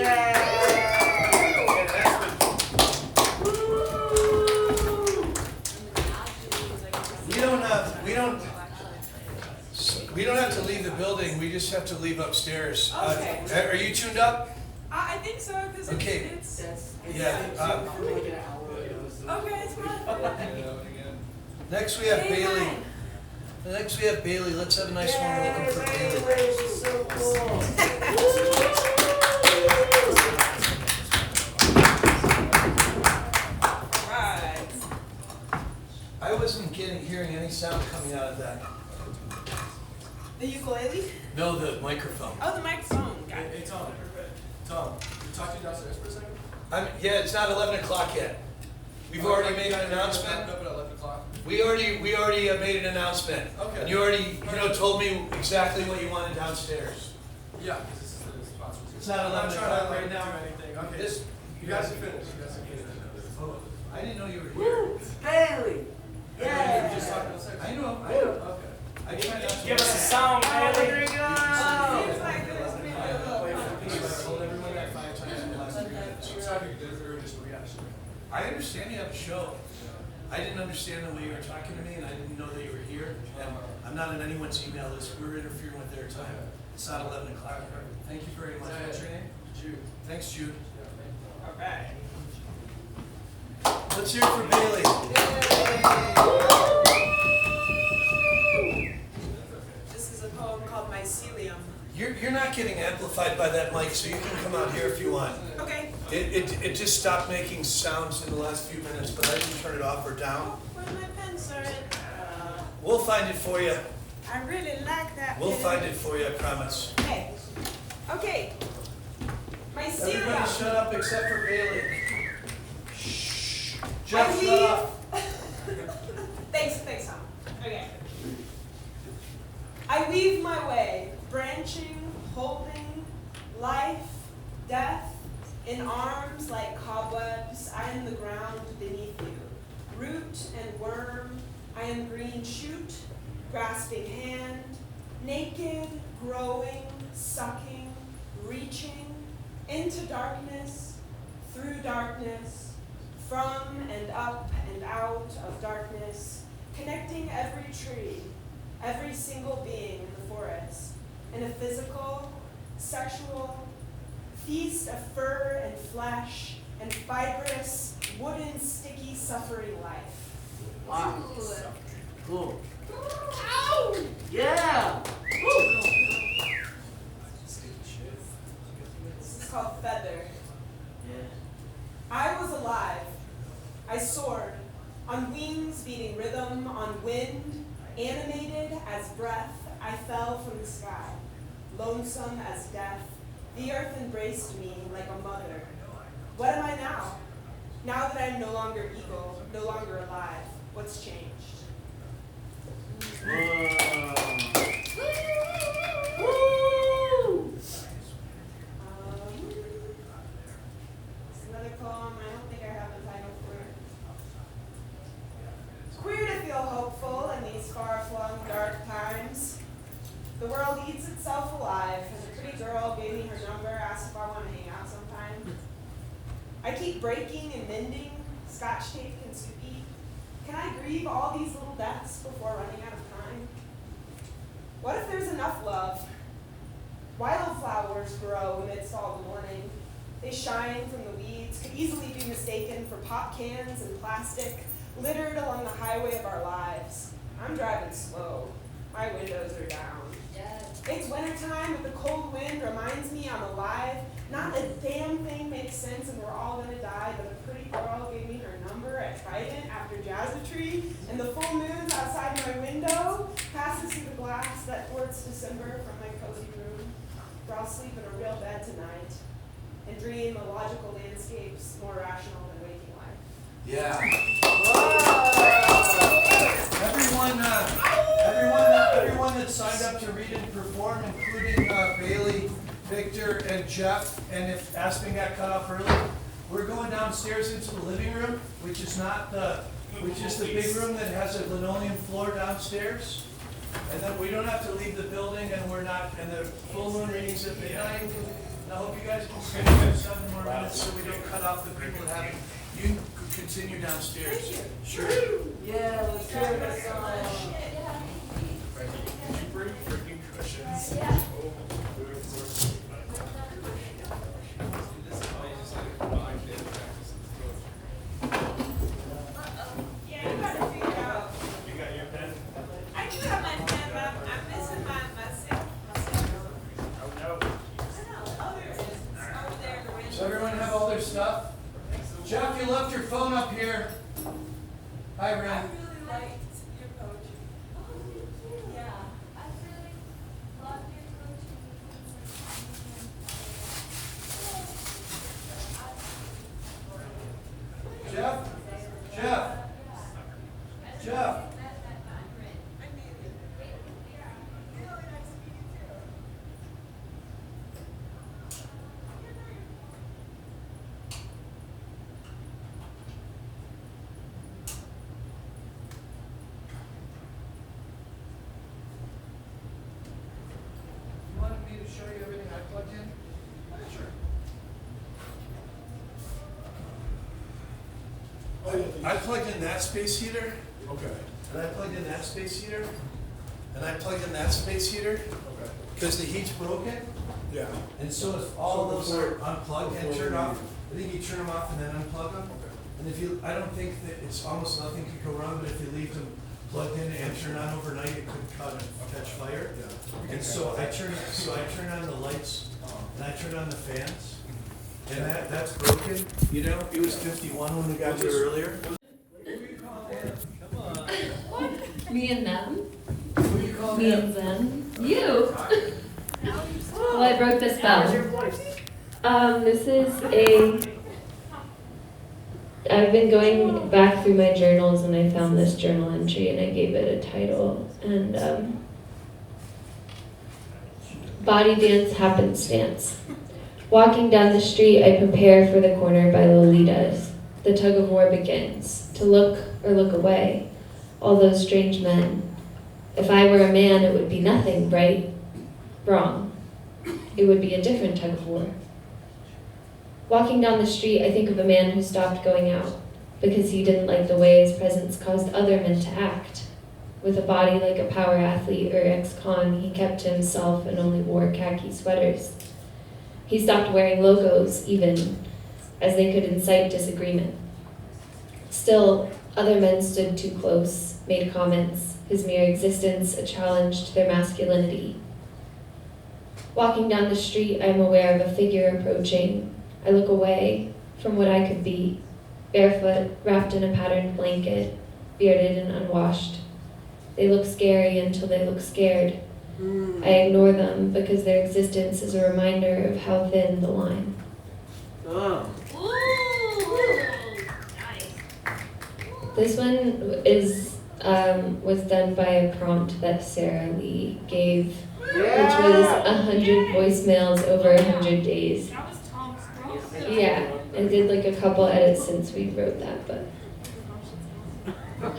We don't have to leave the building. We just have to leave upstairs. Okay. Are you tuned up? I think so, because Okay. it's Yeah. okay, it's fine. Next we have Hey, Bailey. hi. Next we have Bailey. Let's have a nice one. We're looking for Bailey. This is so cool. Right. I wasn't hearing any sound coming out of that. The ukulele? No, the microphone. Oh, the microphone. Got it. Hey, Tom. Tom, can you talk to you downstairs for a second? Yeah, it's not 11 o'clock yet. We've already made an announcement. Up at 11 o'clock. We already made an announcement. Okay. And you already, told me exactly what you wanted downstairs. Yeah, because this is the sponsors. It's not 11 I'm trying o'clock to right now. do anything. Okay. This, You guys are finished. oh, I didn't know you were here. Bailey! Yeah. You just talked about I know. Okay. I try not to. Give us a sound, Oh, Bailey. here we go! Seems like there's been a Wait for peace. I told everyone that 5 times in the last 3 minutes. I'm sorry, there was just a reaction. I understand you have a show. I didn't understand the way you were talking to me, and I didn't know that you were here. And I'm not on anyone's email list. We're interfering with their time. It's not 11 o'clock. Thank you very much. What's your name? Jude. Thanks, Jude. Alright. Let's hear it for Bailey. This is a poem called Mycelium. You're not getting amplified by that mic, so you can come out here if you want. Okay. It just stopped making sounds in the last few minutes, but I didn't turn it off or down. Where's my pen, sir? We'll find it for you. I really like that We'll pen. find it for you, I promise. Okay. Okay. Everybody Mycelium. shut up except for Bailey. Shh. Jeff, I shut leave- up. Thanks, Tom. Okay. I weave my way, branching, holding, life, death, in arms like cobwebs. I am the ground beneath you. Root and worm, I am green shoot, grasping hand, naked, growing, sucking, reaching, into darkness, through darkness, from and up and out of darkness, connecting every tree, every single being in the forest, in a physical, sexual, feast of fur and flesh and fibrous, wooden, sticky, suffering life. Wow. Cool. Ow! Yeah! This is called Feather. Yeah. I was alive. I soared, on wings beating rhythm, on wind, animated as breath. I fell from the sky, lonesome as death. The earth embraced me like a mother. What am I now? Now that I'm no longer eagle, no longer alive, what's changed? Woo! It's another poem. I don't think I have a title for it. It's queer to feel hopeful in these far-flung dark times. The world eats itself alive, and a pretty girl gave me her number, asked if I want to hang out sometime. I keep breaking and mending, scotch tape can squeak. Can I grieve all these little deaths before running out of time? What if there's enough love? Wildflowers grow amidst all the mourning. They shine from the weeds, could easily be mistaken for pop cans and plastic, littered along the highway of our lives. I'm driving slow. My windows are down. It's wintertime, but the cold wind reminds me I'm alive. Not a damn thing makes sense and we're all gonna die, but a pretty girl gave me her number at Trident after Jazzatry, and the full moon's outside my window passes through the glass that towards December from my cozy room, where I'll sleep in a real bed tonight and dream of logical landscapes more rational than waking life. Yeah. Whoa! Everyone that signed up to read and perform, including Bailey, Victor, and Jeff, and if Aspen got cut off early, we're going downstairs into the living room, which is the big room that has a linoleum floor downstairs. And then we don't have to leave the building, and the full moon readings at midnight. I hope you guys can stay for 7 more minutes so we don't cut off the people that haven't. You can continue downstairs. Thank you. Sure. Yeah, let's hear that song. Did you bring freaking cushions? Yeah, you gotta figure it out. You got your pen? I do have my stuff. Jeff, you left your phone up here. Hi, Ren. I really liked your poetry. Yeah. I really love your coaching. Jeff? Jeff? Jeff? You wanted me to show you everything I plugged in? Sure. I plugged in that space heater, Okay. and I plugged in that space heater, and I plugged in that space heater, Okay. because the heat's broken. Yeah. And so if all of those are unplugged and turned off, I think you turn them off and then unplug them. Okay. And if you, I don't think that it's almost nothing could go wrong, but if you leave them plugged in and turned on overnight, it could catch fire. Yeah. And so I turn on the lights and I turn on the fans, and that's broken. You know, it was 51 when we got there earlier. Me and them. What do you call Me them? and them. You. Well, I broke the spell. This is I've been going back through my journals and I found this journal entry and I gave it a title. And Body Dance Happenstance. Walking down the street, I prepare for the corner by Lolita's. The tug of war begins. To look or look away. All those strange men. If I were a man, it would be nothing, right? Wrong. It would be a different tug of war. Walking down the street, I think of a man who stopped going out because he didn't like the way his presence caused other men to act. With a body like a power athlete or ex-con, he kept to himself and only wore khaki sweaters. He stopped wearing logos, even, as they could incite disagreement. Still, other men stood too close, made comments, his mere existence a challenge to their masculinity. Walking down the street, I am aware of a figure approaching. I look away from what I could be, barefoot, wrapped in a patterned blanket, bearded and unwashed. They look scary until they look scared. I ignore them because their existence is a reminder of how thin the line. This one was done by a prompt that Sarah Lee gave, which was 100 voicemails over 100 days. That was Tom's girl. Yeah, I did like a couple edits since we wrote that, but.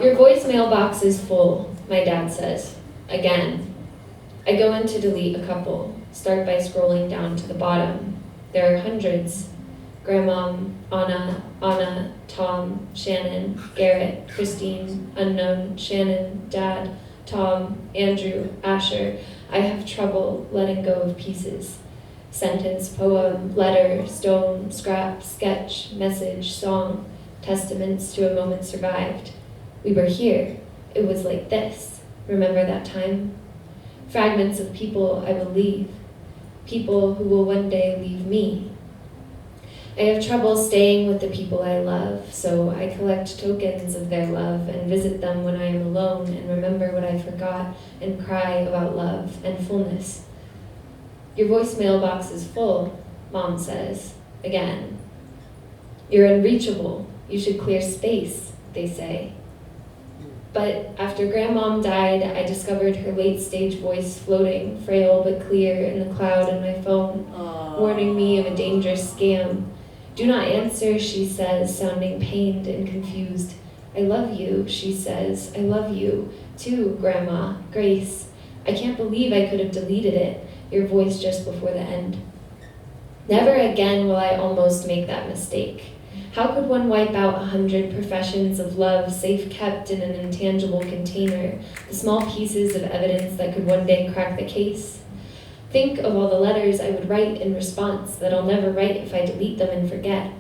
Your voicemail box is full, my dad says. Again. I go in to delete a couple. Start by scrolling down to the bottom. There are hundreds. Grandma, Anna, Tom, Shannon, Garrett, Christine, Unknown, Shannon, Dad, Tom, Andrew, Asher. I have trouble letting go of pieces. Sentence, poem, letter, stone, scrap, sketch, message, song, testaments to a moment survived. We were here. It was like this. Remember that time? Fragments of people I will leave. People who will one day leave me. I have trouble staying with the people I love, so I collect tokens of their love and visit them when I am alone and remember what I forgot and cry about love and fullness. Your voicemail box is full, Mom says, again. You're unreachable. You should clear space, they say. But after Grandmom died, I discovered her late-stage voice floating, frail but clear, in the cloud on my phone, warning me of a dangerous scam. Do not answer, she says, sounding pained and confused. I love you, she says. I love you, too, Grandma, Grace. I can't believe I could have deleted it, your voice just before the end. Never again will I almost make that mistake. How could one wipe out 100 professions of love safe kept in an intangible container, the small pieces of evidence that could one day crack the case? Think of all the letters I would write in response that I'll never write if I delete them and forget.